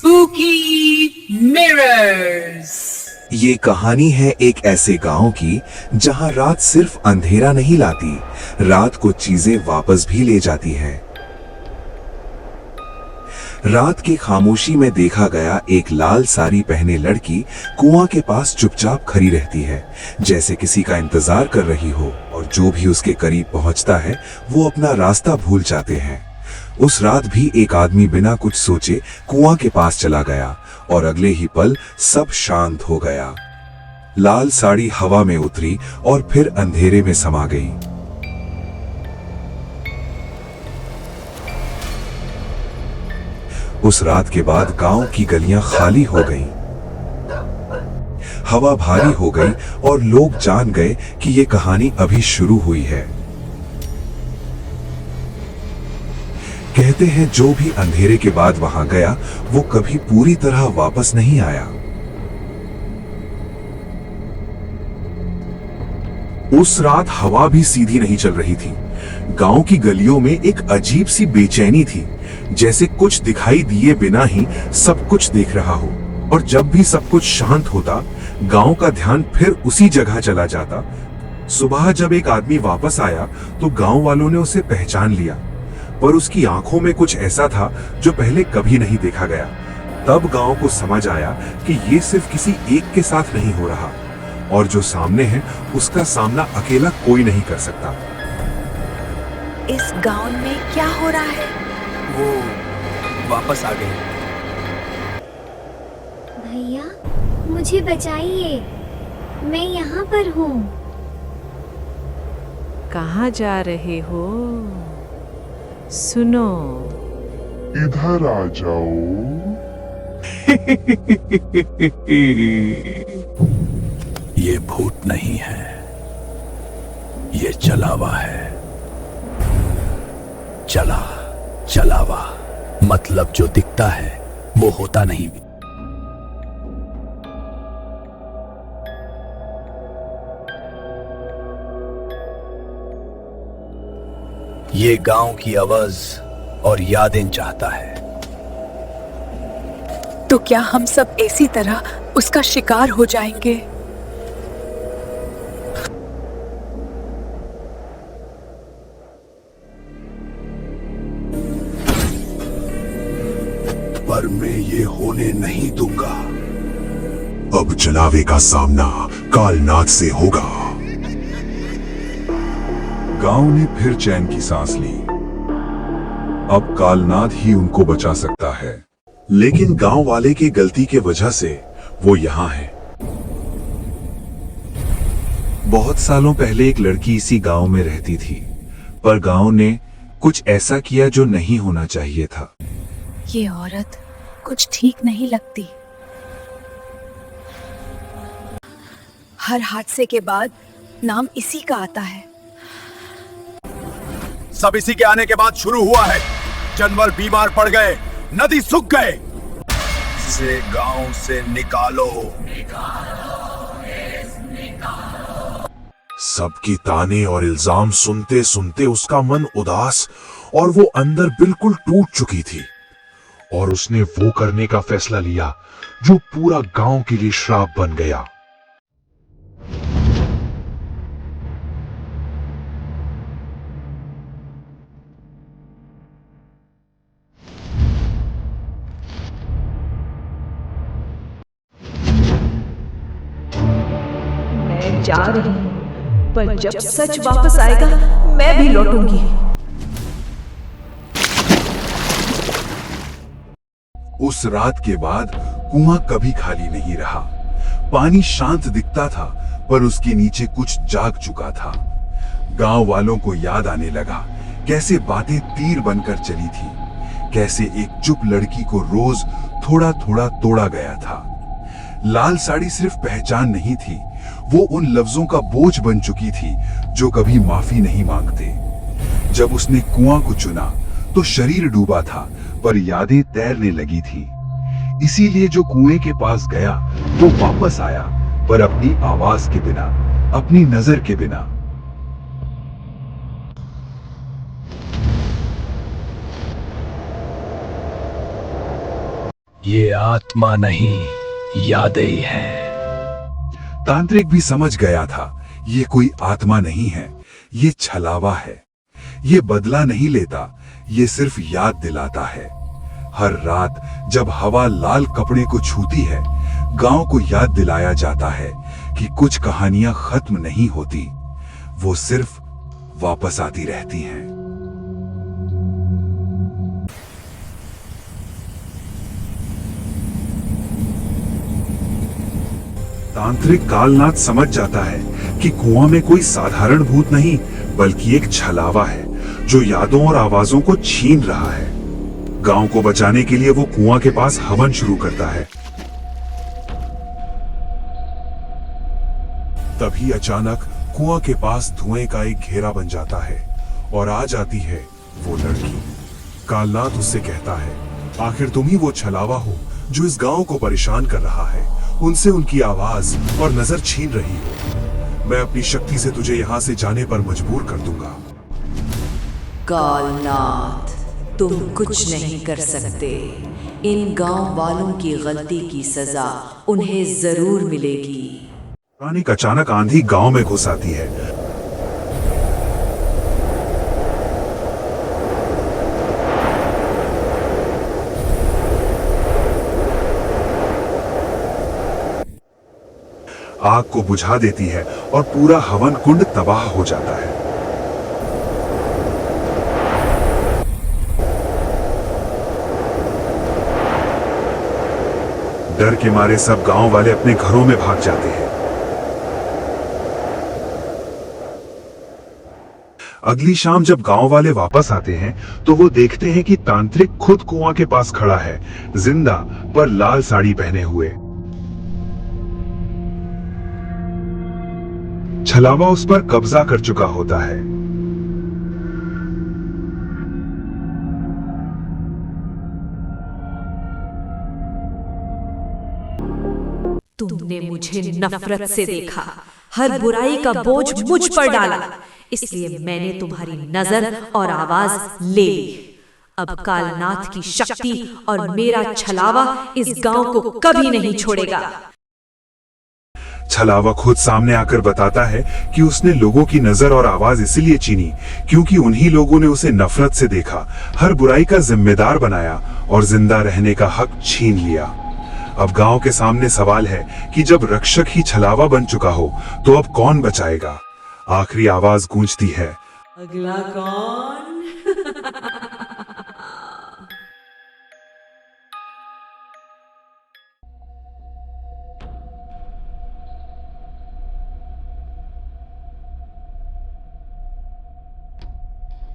Spooky Mirrors। ये कहानी है एक ऐसे गांव की जहां रात सिर्फ अंधेरा नहीं लाती, रात को चीजें वापस भी ले जाती है। रात की खामोशी में देखा गया एक लाल साड़ी पहने लड़की कुआं के पास चुपचाप खड़ी रहती है, जैसे किसी का इंतजार कर रही हो, और जो भी उसके करीब पहुंचता है वो अपना रास्ता भूल जाते हैं। उस रात भी एक आदमी बिना कुछ सोचे कुआं के पास चला गया और अगले ही पल सब शांत हो गया। लाल साड़ी हवा में उतरी और फिर अंधेरे में समा गई। उस रात के बाद गांव की गलियां खाली हो गईं। हवा भारी हो गई और लोग जान गए कि ये कहानी अभी शुरू हुई है। कहते हैं जो भी अंधेरे के बाद वहां गया वो कभी पूरी तरह वापस नहीं आया। उस रात हवा भी सीधी नहीं चल रही थी। गांव की गलियों में एक अजीब सी बेचैनी थी, जैसे कुछ दिखाई दिए बिना ही सब कुछ देख रहा हो। और जब भी सब कुछ शांत होता, गांव का ध्यान फिर उसी जगह चला जाता। सुबह जब एक आदमी वापस आया तो गांव वालों ने उसे पहचान लिया, पर उसकी आंखों में कुछ ऐसा था जो पहले कभी नहीं देखा गया। तब गांव को समझ आया कि ये सिर्फ किसी एक के साथ नहीं हो रहा, और जो सामने है उसका सामना अकेला कोई नहीं कर सकता। इस गांव में क्या हो रहा है? वो वापस आ गई। भैया, मुझे बचाइए, मैं यहाँ पर हूँ। कहाँ जा रहे हो? सुनो, इधर आ जाओ। ये भूत नहीं है, ये चलावा है। चलावा मतलब जो दिखता है वो होता नहीं। ये गांव की आवाज और यादें चाहता है। तो क्या हम सब इसी तरह उसका शिकार हो जाएंगे? पर मैं ये होने नहीं दूंगा। अब चलावे का सामना कालनाथ से होगा। गांव ने फिर चैन की सांस ली। अब कालनाथ ही उनको बचा सकता है, लेकिन गांव वाले की गलती के वजह से वो यहाँ है। बहुत सालों पहले एक लड़की इसी गांव में रहती थी, पर गांव ने कुछ ऐसा किया जो नहीं होना चाहिए था। ये औरत कुछ ठीक नहीं लगती। हर हादसे के बाद नाम इसी का आता है। सब इसी के आने के बाद शुरू हुआ है। जानवर बीमार पड़ गए, नदी सूख गए। इसे गांव से निकालो। सबकी ताने और इल्जाम सुनते सुनते उसका मन उदास और वो अंदर बिल्कुल टूट चुकी थी, और उसने वो करने का फैसला लिया जो पूरा गांव के लिए श्राप बन गया। मैं जा रही हूँ, पर जब सच वापस आएगा मैं भी लौटूंगी। उस रात के बाद कुआं कभी खाली नहीं रहा। पानी शांत दिखता था, पर उसके नीचे कुछ जाग चुका था। गांव वालों को याद आने लगा कैसे बातें तीर बनकर चली थी, कैसे एक चुप लड़की को रोज थोड़ा थोड़ा तोड़ा गया था। लाल साड़ी सिर्फ पहचान नहीं थी, वो उन लफ्जों का बोझ बन चुकी थी जो कभी माफी नहीं मांगते। जब उसने कुआं को चुना तो शरीर डूबा था, पर यादें तैरने लगी थी। इसीलिए जो कुएं के पास गया वो वापस आया, पर अपनी आवाज के बिना, अपनी नजर के बिना। ये आत्मा नहीं, यादें हैं। तांत्रिक भी समझ गया था, ये कोई आत्मा नहीं है, ये छलावा है। ये बदला नहीं लेता, ये सिर्फ याद दिलाता है। हर रात जब हवा लाल कपड़े को छूती है, गांव को याद दिलाया जाता है कि कुछ कहानियां खत्म नहीं होती, वो सिर्फ वापस आती रहती हैं। तांत्रिक कालनाथ समझ जाता है कि कुआं में कोई साधारण भूत नहीं, बल्कि एक छलावा है जो यादों और आवाजों को छीन रहा है। गांव को बचाने के लिए वो कुआं के पास हवन शुरू करता है। तभी अचानक कुआं के पास धुएं का एक घेरा बन जाता है और आ जाती है वो लड़की। कालनाथ उससे कहता है, आखिर तुम ही वो छलावा हो जो इस गांव को परेशान कर रहा है, उनसे उनकी आवाज और नजर छीन रही हो। मैं अपनी शक्ति से तुझे यहाँ से जाने पर मजबूर कर दूंगा। कालनाथ, तुम कुछ नहीं कर सकते। इन गांव वालों की गलती की सजा उन्हें जरूर मिलेगी। अचानक आंधी गांव में घुस आती है। आग को बुझा देती है और पूरा हवन कुंड तबाह हो जाता है। डर के मारे सब गांव वाले अपने घरों में भाग जाते हैं। अगली शाम जब गांव वाले वापस आते हैं तो वो देखते हैं कि तांत्रिक खुद कुआं के पास खड़ा है, जिंदा पर लाल साड़ी पहने हुए। छलावा उस पर कब्जा कर चुका होता है। तुमने मुझे नफरत से देखा, हर बुराई का बोझ मुझ पर डाला, इसलिए मैंने तुम्हारी नजर और आवाज ले ली। अब कालनाथ की शक्ति और मेरा छलावा इस गांव को कभी नहीं छोड़ेगा। छलावा खुद सामने आकर बताता है कि उसने लोगों की नजर और आवाज इसलिए छीनी क्योंकि उन्हीं लोगों ने उसे नफरत से देखा, हर बुराई का जिम्मेदार बनाया और जिंदा रहने का हक छीन लिया। अब गांव के सामने सवाल है कि जब रक्षक ही छलावा बन चुका हो तो अब कौन बचाएगा? आखिरी आवाज गूंजती है, अगला कौन?